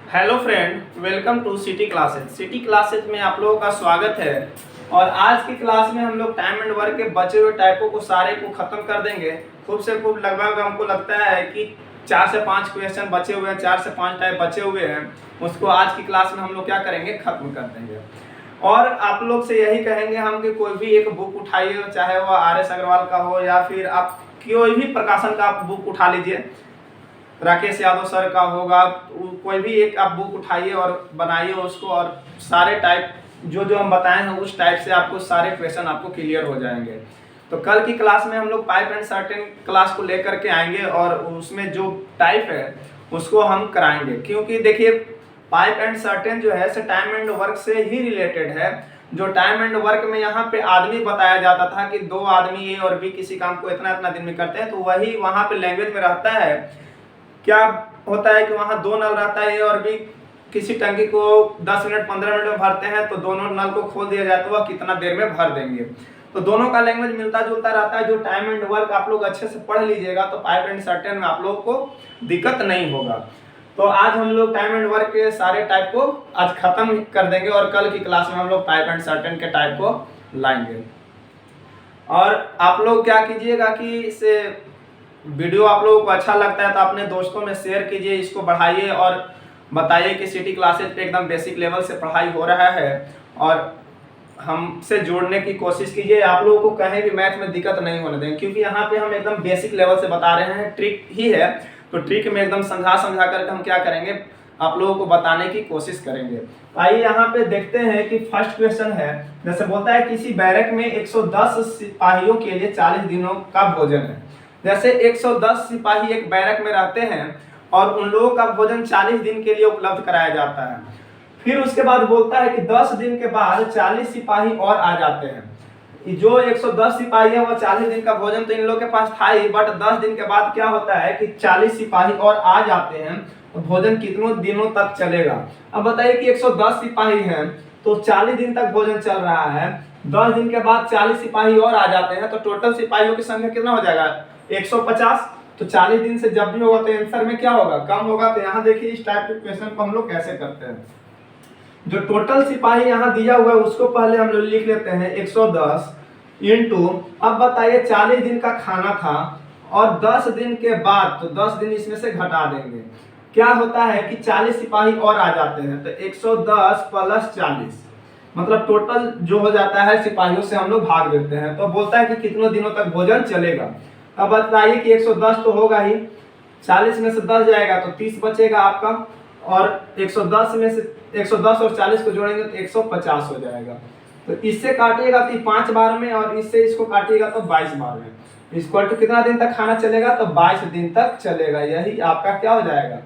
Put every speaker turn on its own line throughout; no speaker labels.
Hello friend, welcome to city classes. City classes में आप लोगों का स्वागत है। और आज की क्लास में हम लोग टाइम एंड वर्क के बचे हुए टाइपों को सारे को खत्म कर देंगे। खूब से खूब लगभग हमको लगता है कि 4 से 5 क्वेश्चन बचे हुए हैं, 4 से 5 टाइप बचे हुए हैं। उसको आज की क्लास में हम लोग क्या करेंगे, खत्म कर देंगे। और आप लोग से यही कहेंगे हम कि कोई भी एक बुक उठाइए, चाहे वह RS अग्रवाल का हो या फिर आप कोई भी प्रकाशन का आप बुक उठा लीजिए, राकेश यादव सर का होगा, कोई भी एक आप बुक उठाइए और बनाइए उसको, और सारे टाइप जो जो हम बताए हैं उस टाइप से आपको सारे क्वेश्चन आपको क्लियर हो जाएंगे। तो कल की क्लास में हम लोग पाइप एंड सर्टेन क्लास को लेकर के आएंगे और उसमें जो टाइप है उसको हम कराएंगे, क्योंकि देखिए पाइप एंड सर्टेन जो है टाइम एंड वर्क से ही रिलेटेड है। जो टाइम एंड वर्क में यहाँ पे आदमी बताया जाता था कि 2 आदमी ए और बी किसी काम को इतना इतना दिन में करते हैं, तो वही वहाँ पे लैंग्वेज में रहता है। क्या होता है कि वहाँ 2 नल रहता है, ए और बी किसी टंकी को 10 मिनट 15 मिनट में भरते हैं, तो दोनों नल को खोल दिया जाता है, वह कितना देर में भर देंगे। तो दोनों का लैंग्वेज मिलता जुलता रहता है। जो टाइम एंड वर्क आप लोग अच्छे से पढ़ लीजिएगा तो पाइप एंड सर्टेन में आप लोग को दिक्कत नहीं होगा। तो आज हम लोग टाइम एंड वर्क के सारे टाइप को आज खत्म कर देंगे और कल की क्लास में हम लोग पाइप एंड सर्टेन के टाइप को लाएंगे। और आप लोग क्या कीजिएगा कि इसे वीडियो आप लोगों को अच्छा लगता है तो अपने दोस्तों में शेयर कीजिए, इसको बढ़ाइए और बताइए कि सिटी क्लासेज पे एकदम बेसिक लेवल से पढ़ाई हो रहा है और हमसे जोड़ने की कोशिश कीजिए। आप लोगों को कहीं भी मैथ में दिक्कत नहीं होने देंगे, क्योंकि यहाँ पे हम एकदम बेसिक लेवल से बता रहे हैं, ट्रिक ही है। तो ट्रिक में एकदम समझा करके हम क्या करेंगे, आप लोगों को बताने की कोशिश करेंगे। आइए यहाँ पे देखते हैं कि फर्स्ट क्वेश्चन है, जैसे बोलता है किसी बैरक में 110 सिपाहियों के लिए 40 दिनों का भोजन है। जैसे 110 सिपाही एक बैरक में रहते हैं और उन लोगों का भोजन 40 दिन के लिए उपलब्ध कराया जाता है। फिर उसके बाद बोलता है कि 10 दिन के बाद 40 सिपाही और आ जाते हैं। जो 110 सिपाही है वह 40 दिन का भोजन तो इन लोगों के पास था ही, बट 10 दिन के बाद क्या होता है कि 40 सिपाही और आ जाते हैं। तो भोजन कितनों दिनों तक चलेगा। अब बताइए कि 110 सिपाही हैं तो 40 दिन तक भोजन चल रहा है, 10 दिन के बाद 40 सिपाही और आ जाते हैं, तो टोटल सिपाहियों की संख्या कितना हो जाएगा, 150। तो 40 दिन से जब भी होगा तो आंसर में क्या होगा, कम होगा। तो यहाँ देखिए इस टाइप के क्वेश्चन को हम लोग कैसे करते हैं। जो टोटल सिपाही यहाँ दिया हुआ है उसको पहले हम लोग लिख लेते हैं 110 इंटू, अब बताइए 40 दिन का खाना था और 10 दिन के बाद, तो 10 दिन इसमें से घटा देंगे, क्या होता है कि 40 सिपाही और आ जाते हैं। तो 110 प्लस 40 मतलब टोटल जो हो जाता है सिपाहियों से हम लोग भाग देते हैं। तो बोलता है कि कितनों दिनों तक भोजन चलेगा। अब बताइए कि 110 तो होगा ही, 40 में से 10 जाएगा तो 30 बचेगा आपका, और 110 में से 110 और 40 को जोड़ेंगे तो 150 हो जाएगा। तो इससे काटिएगा तो 5 बार में, और इससे इसको काटिएगा तो 22 बार में। इसको तो कितना दिन तक खाना चलेगा, तो 22 दिन तक चलेगा। यही आपका क्या हो जाएगा,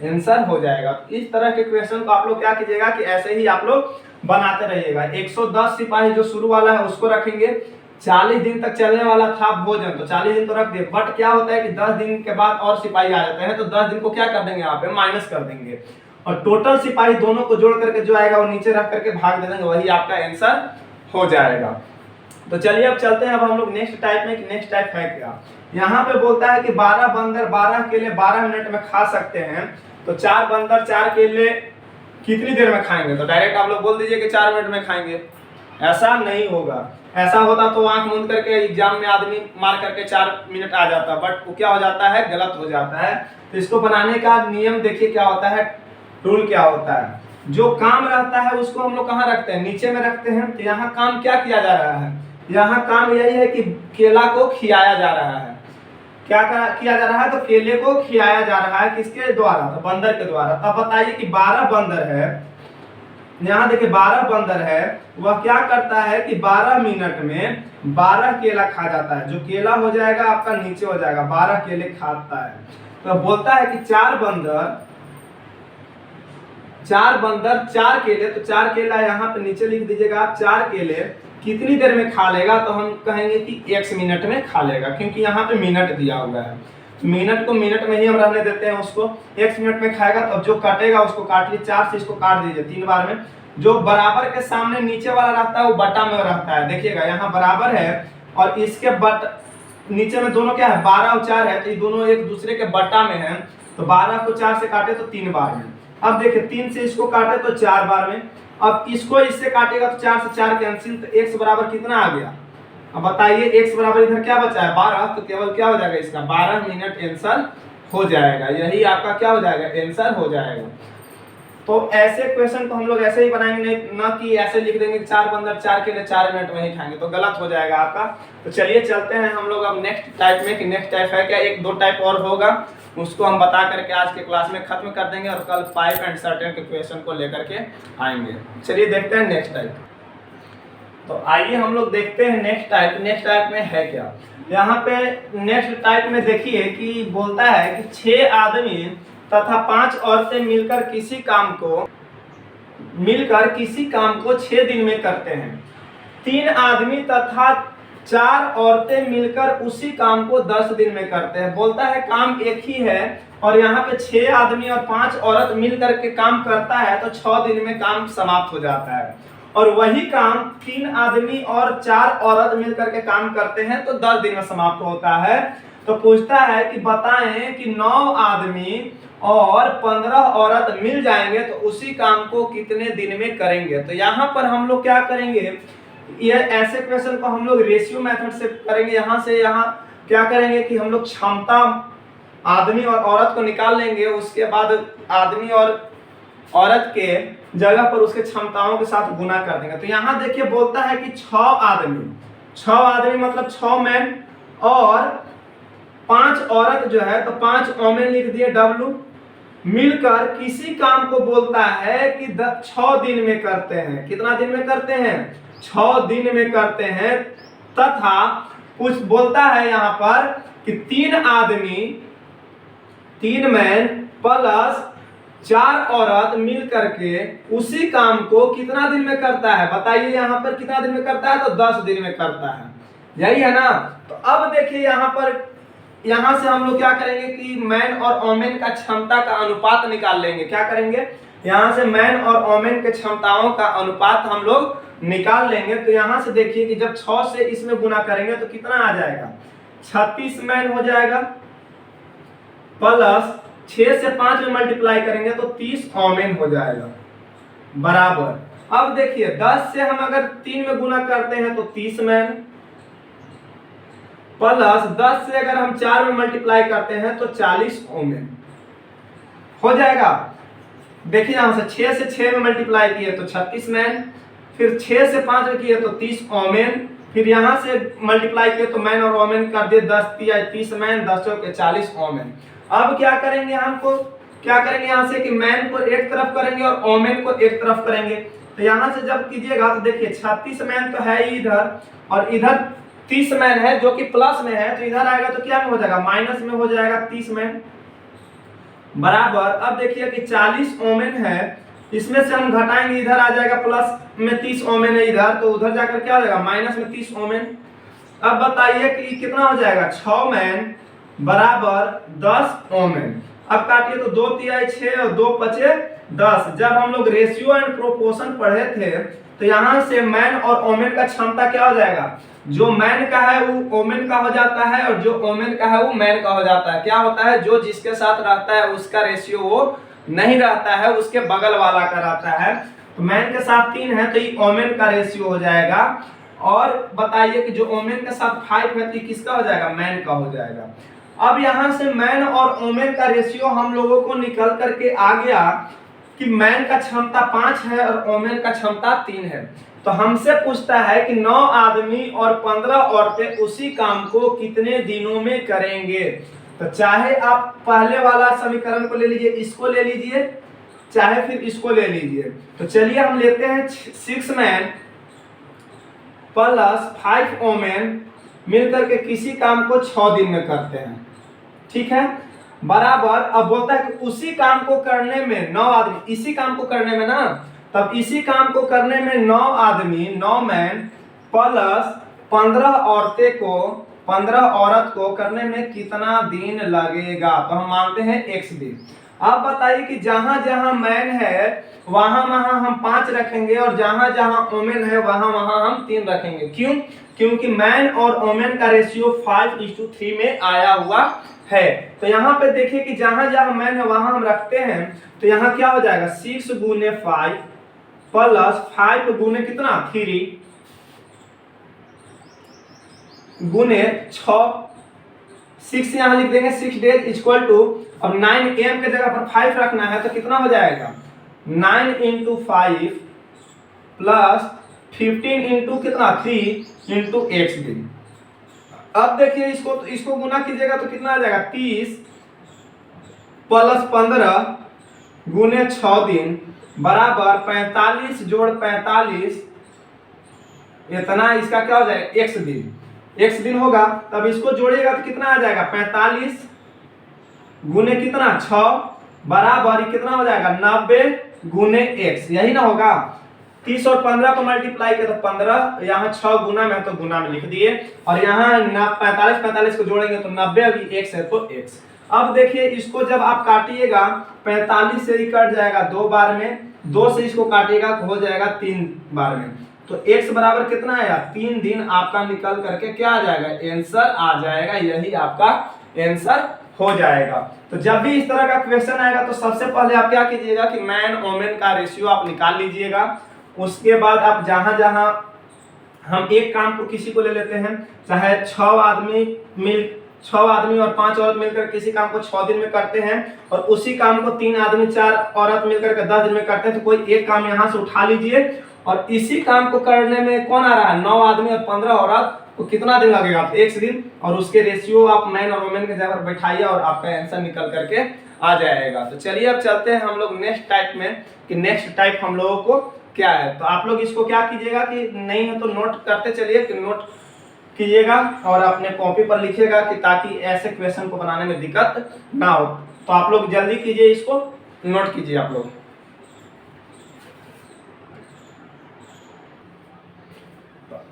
आंसर हो जाएगा। तो इस तरह के क्वेश्चन को आप लोग क्या कीजिएगा कि ऐसे ही आप लोग बनाते रहिएगा। 110 सिपाही जो शुरू वाला है उसको रखेंगे, 40 दिन तक चलने वाला था भोजन तो 40 दिन तो रख दिए, बट क्या होता है कि 10 दिन के बाद और सिपाही आ जाते हैं, तो 10 दिन को क्या कर देंगे, यहाँ पे माइनस कर देंगे, और टोटल सिपाही दोनों को जोड़ करके जो आएगा वो नीचे रख करके भाग दे देंगे, वही आपका आंसर हो जाएगा। तो चलिए अब चलते हैं अब हम लोग नेक्स्ट टाइप में। नेक्स्ट टाइप है क्या, यहाँ पे बोलता है कि 12 बंदर 12 केले 12 मिनट में खा सकते हैं, तो 4 बंदर 4 केले कितनी देर में खाएंगे। तो डायरेक्ट आप लोग बोल दीजिए कि 4 मिनट में खाएंगे। ऐसा नहीं होगा, ऐसा होता तो आंख मूंद करके एग्जाम में आदमी मार करके 4 मिनट आ जाता, बट वो क्या हो जाता है, गलत हो जाता है। तो इसको बनाने का नियम देखिए क्या होता है, रूल क्या होता है। जो काम रहता है उसको हम लोग कहाँ रखते हैं, नीचे में रखते हैं। तो यहाँ काम क्या किया जा रहा है, यहाँ काम यही है कि केला को खिलाया जा रहा है। क्या किया जा रहा है, तो केले को खिलाया जा रहा है, किसके द्वारा, तो बंदर के द्वारा। तब बताइए कि 12 बंदर है, यहाँ देखिए 12 बंदर है, वह क्या करता है कि 12 मिनट में 12 केला खा जाता है। जो केला हो जाएगा आपका नीचे हो जाएगा, 12 केले खाता है। तो बोलता है कि 4 बंदर 4 केले, तो 4 केला यहाँ पे नीचे लिख दीजिएगा आप। 4 केले कितनी देर में खा लेगा, तो हम कहेंगे कि x मिनट में खा लेगा, क्योंकि यहाँ पे मिनट दिया हुआ है। मिनट को मिनट में ही हम रहने देते हैं उसको। x मिनट में खाएगा तो जो काटेगा उसको काटिए, 4 से इसको काट दीजिए 3 बार में। जो बराबर के सामने नीचे वाला रहता है वो बटा में रहता है, देखिएगा यहाँ बराबर है और इसके बट नीचे में दोनों क्या है, 12 और 4 है, तो ये दोनों एक दूसरे के बटा में है। तो 12 को 4 से काटे तो 3 बार में। अब देखिए 3 से इसको काटे तो 4 बार में, अब इसको इससे काटेगा तो 4 से 4 कैंसिल, तो x बराबर कितना आ गया? अब बताइए x बराबर इधर क्या बचा है 12, तो केवल क्या हो जाएगा इसका 12 मिनट आंसर हो जाएगा। यही आपका क्या हो जाएगा आंसर हो जाएगा। तो ऐसे क्वेश्चन को हम लोग ऐसे ही बनाएंगे, नहीं ना कि ऐसे लिख देंगे 4 15 4 के लिए 4 मिनट में ही खाएंगे, तो गलत हो जाएगा आपका। तो चलिए चलते हैं हम लोग अब नेक्स्ट टाइप में, कि नेक्स्ट टाइप है क्या, 1-2 टाइप और होगा, उसको हम बता करके आज के क्लास में खत्म कर देंगे और कल पाइप एंड सर्टेन के क्वेश्चन को लेकर के आएंगे। चलिए देखते हैं नेक्स्ट टाइप। तो आइए हम लोग देखते हैं नेक्स्ट टाइप। नेक्स्ट टाइप में है क्या, यहाँ पे नेक्स्ट टाइप में देखिए कि बोलता है कि 6 आदमी तथा 5 औरतें मिलकर किसी काम को 6 दिन में करते हैं। 3 आदमी तथा 4 औरतें मिलकर उसी काम को 10 दिन में करते हैं। बोलता है काम एक ही है और यहाँ पे 6 आदमी और 5 औरत मिलकर के काम करता है तो 6 दिन में काम समाप्त हो जाता है, और वही काम 3 आदमी और 4 औरत मिलकर के काम करते हैं तो 10 दिन में समाप्त होता है। तो पूछता है कि बताएं कि 9 आदमी और 15 औरत मिल जाएंगे तो उसी काम को कितने दिन में करेंगे। तो यहाँ पर हम लोग क्या करेंगे, ये ऐसे क्वेश्चन को हम लोग रेशियो मेथड से करेंगे। यहाँ से यहाँ क्या करेंगे कि हम लोग क्षमता आदमी और औरत को निकाल लेंगे, उसके बाद आदमी और औरत के जगह पर उसके क्षमताओं के साथ गुना कर देंगे। तो यहाँ देखिए बोलता है कि 6 आदमी मतलब 6 मैन और 5 औरत जो है तो 5 ओमेन लिख दिए W, मिलकर किसी काम को बोलता है कि 6 दिन में करते हैं। कितना दिन में करते हैं? 6 दिन में करते हैं। तथा कुछ बोलता है यहाँ पर कि 3 आदमी 3 मैन प्लस 4 औरत मिल करके उसी काम को कितना दिन में करता है? बताइए यहाँ पर कितना दिन में करता है? तो 10 दिन में करता है, यही है ना। तो अब देखिए यहाँ से हम लोग क्या करेंगे कि मैन और ओमेन का क्षमता का अनुपात निकाल लेंगे। क्या करेंगे? यहाँ से मैन और ओमेन के क्षमताओं का अनुपात हम लोग निकाल लेंगे। तो यहाँ से देखिए कि जब 6 से इसमें गुना करेंगे तो कितना आ जाएगा? 36 मैन हो जाएगा, प्लस 6 से 5 में मल्टीप्लाई करेंगे तो 30 ओमेन हो जाएगा, बराबर। अब देखिए 10 से हम अगर 3 में गुना करते हैं तो 30 मैन, प्लस 10 से अगर हम 4 में मल्टीप्लाई करते हैं तो 40 ओमेन हो जाएगा। देखिए यहाँ से 6 से 6 में मल्टीप्लाई किए तो 36 मैन, फिर 6 से 5 में किए तो 30 ओमेन, फिर यहाँ से मल्टीप्लाई किए तो मैन और ओमेन कर दिए 10 मैन, 10 चौके 40 ओमेन। अब क्या करेंगे, यहाँ से कि मैन को एक तरफ करेंगे और ओमेन को एक तरफ करेंगे। तो यहाँ से जब कीजिएगा तो देखिए 36 मैन तो है ही इधर, और इधर 30 मैन है जो कि प्लस में है, तो इधर आएगा तो क्या में हो जाएगा? माइनस में हो जाएगा 30 मैन, बराबर। अब देखिए कि 40 ओमेन है, इसमें से हम घटाएंगे, इधर आ जाएगा प्लस में 30 ओमेन है इधर, तो उधर जाकर क्या हो जाएगा? माइनस में 30 ओमेन। अब बताइए कि कितना हो जाएगा? 6 मैन बराबर 10 ओमेन। अब काटिए तो 2 तिहाई 6 और 2 पचे 10। जब हम लोग रेशियो एंड प्रोपोर्शन पढ़े थे तो यहाँ से मैन और ओमेन का क्षमता क्या हो जाएगा? जो मैन का है वो ओमेन का हो जाता है और जो ओमेन का है वो मैन का हो जाता है। क्या होता है? जो जिसके साथ रहता है उसका रेशियो वो नहीं रहता है, उसके बगल वाला का रहता है। तो मैन के साथ 3 है तो ये ओमेन का रेशियो हो जाएगा। और बताइए कि जो ओमेन के साथ 5 है तो किसका हो जाएगा? मैन का हो जाएगा। अब यहाँ से मैन और ओमेन का रेशियो हम लोगों को निकल करके आ गया कि मैन का क्षमता 5 है और ओमेन का क्षमता 3 है। तो हमसे पूछता है कि 9 आदमी और 15 औरतें उसी काम को कितने दिनों में करेंगे। तो चाहे आप पहले वाला समीकरण को ले लीजिए, इसको ले लीजिए, चाहे फिर इसको ले लीजिए। तो चलिए हम लेते हैं 6 मैन प्लस 5 ओमेन मिलकर के किसी काम को 6 दिन में करते हैं, ठीक है, बराबर। अब बोलता है कि उसी काम को करने में 9 आदमी, इसी काम को करने में ना, तब इसी काम को करने में 9 आदमी 9 मैन प्लस 15 औरत को करने में कितना दिन लगेगा। तो हम मानते हैं x दिन। अब बताइए कि जहां जहां मैन है वहां वहां हम 5 रखेंगे और जहां जहां ओमेन है वहां वहां हम 3 रखेंगे। क्यों? क्योंकि मैन और ओमेन का रेशियो 5:3 में आया हुआ है। तो यहाँ पे देखिए कि जहां जहां मैन है वहां हम रखते हैं, तो यहाँ क्या हो जाएगा 6 गुने 5 प्लस 5 गुने कितना 3 गुने 6, 6 यहाँ लिख देंगे 6 डेज इक्वल टू, अब 9 am के जगह पर 5 रखना है तो कितना हो जाएगा 9 इंटू 5 प्लस 15 इंटू कितना 3 इंटू x दिन। अब देखिए इसको गुना कीजिएगा तो कितना आ जाएगा 30 प्लस 15 गुने 6 दिन बराबर 45 जोड़ 45, इतना इसका क्या हो जाएगा x दिन, x दिन होगा। तब इसको जोड़िएगा तो कितना आ जाएगा 45 गुने कितना 6 बराबर कितना हो जाएगा 90 गुने x, यही ना होगा। 30 और 15 को मल्टीप्लाई किया तो 15, यहाँ 6 गुना में तो गुना में लिख दिए, और यहाँ 45 को जोड़ेंगे तो 90, अभी x है तो x। अब देखिए इसको जब आप काटिएगा 45 से ही कट जाएगा 2 बार में, 2 से इसको काटिएगा तो हो जाएगा 3 बार में, तो x बराबर कितना आया 3 दिन आपका निकल करके क्या आ जाएगा आंसर आ जाएगा, यही आपका आंसर हो जाएगा। तो जब भी इस तरह का क्वेश्चन आएगा तो सबसे पहले आप क्या कीजिएगा कि मैन वोमेन का रेशियो आप निकाल लीजिएगा। उसके बाद आप जहां जहां हम एक काम को किसी को ले लेते हैं, चाहे 6 आदमी और 5 औरत मिलकर किसी काम को 6 दिन में करते हैं, और उसी काम को 3 आदमी 4 औरत मिलकर के 10 दिन में करते हैं, तो कोई एक काम यहाँ से उठा लीजिए, और इसी काम को करने में कौन आ रहा है 9 आदमी और 15 औरत, तो कितना दिन लगेगा तो 1 दिन, और उसके रेशियो आप मैन और वुमेन के जगह पर बैठाइए और आपका आंसर निकल करके आ जाएगा। तो चलिए अब चलते हैं हम लोग नेक्स्ट टाइप में, कि नेक्स्ट टाइप हम लोगों को क्या है। तो आप लोग इसको क्या कीजिएगा कि नहीं है तो नोट करते चलिए, कि नोट कीजिएगा और अपने कॉपी पर लिखिएगा, कि ताकि ऐसे क्वेश्चन को बनाने में दिक्कत ना हो। तो आप लोग जल्दी कीजिए, इसको नोट कीजिए आप लोग।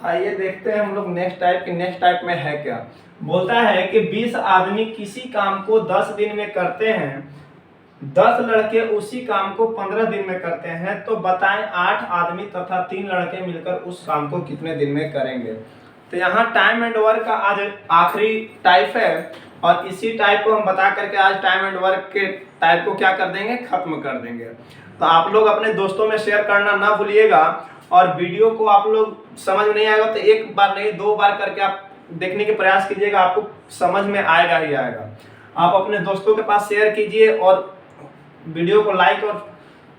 आइए देखते हैं हम लोग नेक्स्ट टाइप की, नेक्स्ट टाइप में है क्या। बोलता है कि 20 आदमी किसी काम को 10 दिन में करते हैं, 10 लड़के उसी काम को 15 दिन में करते हैं, तो बताएं 8 आदमी तथा 3 लड़के मिलकर उस काम को कितने दिन में करेंगे। तो यहाँ टाइम एंड वर्क का आज आखिरी टाइप है, और इसी टाइप को हम बता करके आज टाइम एंड वर्क के टाइप को क्या कर देंगे खत्म कर देंगे। तो आप लोग अपने दोस्तों में शेयर करना ना भूलिएगा, और वीडियो को आप लोग समझ में नहीं आएगा तो एक बार नहीं 2 बार करके आप देखने के प्रयास कीजिएगा, आपको समझ में आएगा ही आएगा। आप अपने दोस्तों के पास शेयर कीजिए और वीडियो को लाइक और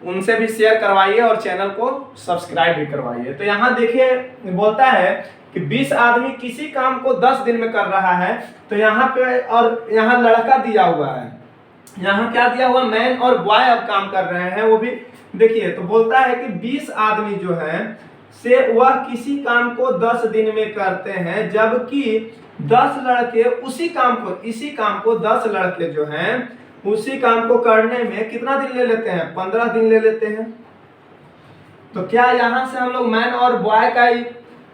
उनसे भी शेयर करवाइए, और चैनल को सब्सक्राइब भी करवाइए। तो यहाँ देखिए बोलता है कि 20 आदमी किसी काम को 10 दिन में कर रहा है, तो यहाँ पे और यहाँ लड़का दिया हुआ है, यहाँ क्या दिया हुआ मैन और बॉय अब काम कर रहे हैं वो भी देखिए। तो बोलता है कि 20 आदमी जो है से वह किसी काम को 10 दिन में करते हैं, जबकि 10 लड़के उसी काम को 10 लड़के जो हैं उसी काम को करने में कितना दिन ले लेते हैं 15 दिन ले लेते हैं। तो क्या यहाँ से हम लोग मैन और बॉय का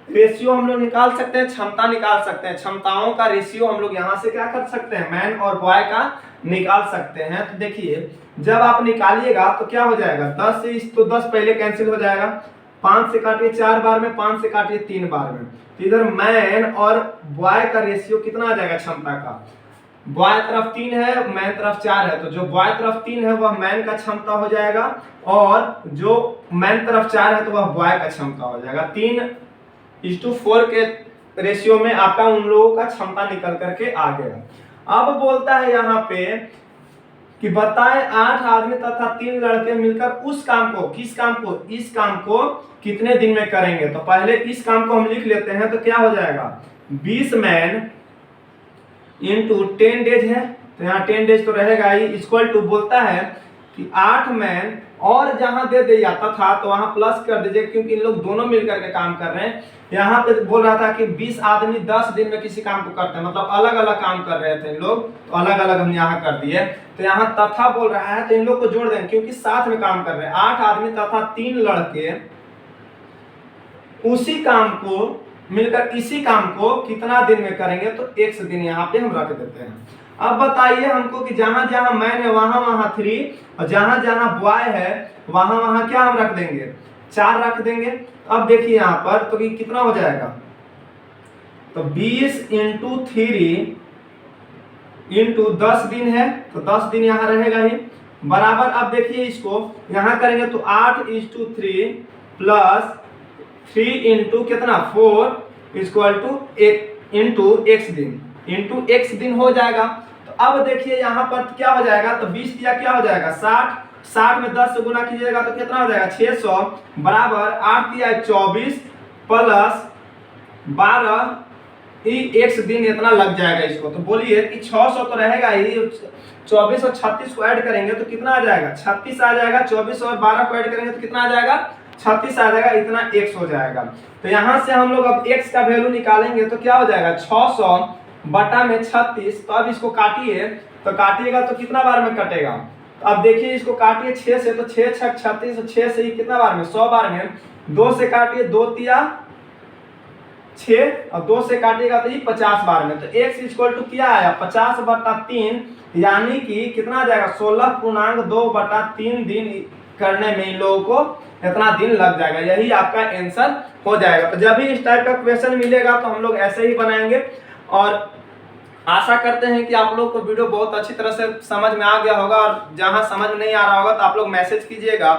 रेशियो हम लोग निकाल सकते हैं, क्षमता निकाल सकते हैं, क्षमताओं का रेशियो हम लोग यहाँ से क्या कर सकते हैं मैन और बॉय का निकाल सकते हैं। तो देखिए जब आप निकालिएगा तो क्या हो जाएगा 10 से तो 10 पहले कैंसिल हो जाएगा, 5 से काटिए 4 बार में, 5 से काटिए 3 बार में, तो इधर मैन और बॉय का रेशियो कितना आ जाएगा क्षमता का, बॉय तरफ 3 है मैन तरफ 4 है, तो जो बॉय तरफ 3 है वह मैन का क्षमता हो जाएगा, और जो मैन तरफ 4 है तो वह बॉय का क्षमता हो जाएगा। 3:4 के रेशियो में आपका उन लोगों का क्षमता निकल करके आ गया। अब बोलता है यहाँ पे कि बताएं 8 आदमी तथा 3 लड़के मिलकर उस काम को, किस काम को, इस काम को कितने दिन में करेंगे। तो पहले इस काम को हम लिख लेते हैं, तो क्या हो जाएगा 20 मैन इंटू 10 डेज है, तो यहाँ 10 डेज तो रहेगा ही, इक्वल टू बोलता है कि 8 मैन और जहां दे दिया था तो वहां प्लस कर दीजिए, क्योंकि इन लोग दोनों मिलकर के काम कर रहे हैं। यहाँ पे बोल रहा था कि 20 आदमी 10 दिन में किसी काम को करते हैं, मतलब अलग अलग काम कर रहे थे इन लोग, तो अलग अलग हम यहाँ कर दिए। तो यहाँ तथा बोल रहा है तो इन लोग को जोड़ देंगे क्योंकि साथ में काम कर रहे हैं। 8 आदमी तथा 3 लड़के उसी काम को मिलकर इसी काम को कितना दिन में करेंगे, तो 1 दिन यहाँ पे हम रख देते हैं। अब बताइए हमको कि जहां जहां मैन है वहां वहां 3, और जहां जहां बॉय है वहां वहां क्या हम रख देंगे 4 रख देंगे। अब देखिए यहाँ पर तो ये कितना हो जाएगा, तो 20 इंटू 3 इंटू 10 दिन है तो 10 दिन यहाँ रहेगा ही, बराबर। अब देखिए इसको यहाँ करेंगे तो 8:3 प्लस 3 इंटू कितना 4 इक्वल टू इंटू x दिन, इंटू x दिन हो जाएगा। तो अब देखिए यहाँ पर क्या हो जाएगा, तो 20 दिया क्या हो जाएगा 60, 60 में 10 से गुना कीजिएगा तो कितना हो जाएगा 600, बराबर 8 दिया 24 प्लस 12 x दिन इतना लग जाएगा इसको। तो बोलिए कि 600 तो रहेगा ही, 24 और 36 को ऐड करेंगे तो कितना आ जाएगा 36 आ जाएगा, 24 और 12 को ऐड करेंगे तो कितना आ जाएगा 36 आ जाएगा, इतना x हो जाएगा। तो यहाँ से हम लोग अब x का वैल्यू निकालेंगे तो क्या हो जाएगा 600 बटा में 36। तो अब इसको काटिए, तो काटिएगा तो कितना बार में कटेगा, तो अब देखिए इसको काटिए 6 से, तो 6 6 36, 6 से ही कितना बार में 100 बार में, 2 से काटिए 2 तिया 6 और 2 से काटिएगा तो ये 50 बार में। तो x इक्वल टू क्या आया 50 बटा 3, यानी कि कितना आ जाएगा 16.2 बटा 3 दिन करने में इन लोगों को इतना दिन लग जाएगा। यही आपका आंसर हो जाएगा। तो जब भी इस टाइप का क्वेश्चन मिलेगा तो हम लोग ऐसे ही बनाएंगे। और आशा करते हैं कि आप लोग को वीडियो बहुत अच्छी तरह से समझ में आ गया होगा, और जहां समझ में नहीं आ रहा होगा तो आप लोग मैसेज कीजिएगा।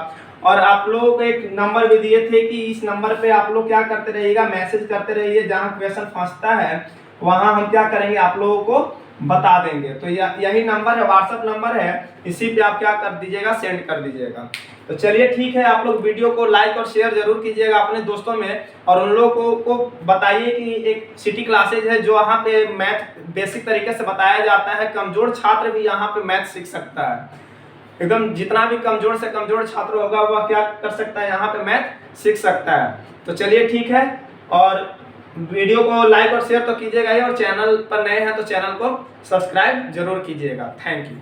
और आप लोगों को एक नंबर भी दिए थे कि इस नंबर पे आप लोग क्या करते रहिएगा, मैसेज करते रहिए, जहां क्वेश्चन फंसता है वहां हम क्या करेंगे आप लोगों को बता देंगे। तो यही नंबर है, व्हाट्सएप नंबर है, इसी पे आप क्या कर दीजिएगा, सेंड कर दीजिएगा। तो चलिए ठीक है, आप लोग वीडियो को लाइक और शेयर जरूर कीजिएगा अपने दोस्तों में, और उन लोगों को बताइए कि एक सिटी क्लासेज है जो वहाँ पे मैथ बेसिक तरीके से बताया जाता है, कमजोर छात्र भी यहाँ पे मैथ सीख सकता है। एकदम जितना भी कमजोर से कमजोर छात्र होगा वह क्या कर सकता है, यहाँ पे मैथ सीख सकता है। तो चलिए ठीक है, और वीडियो को लाइक और शेयर तो कीजिएगा ही, और चैनल पर नए हैं तो चैनल को सब्सक्राइब जरूर कीजिएगा। Thank you.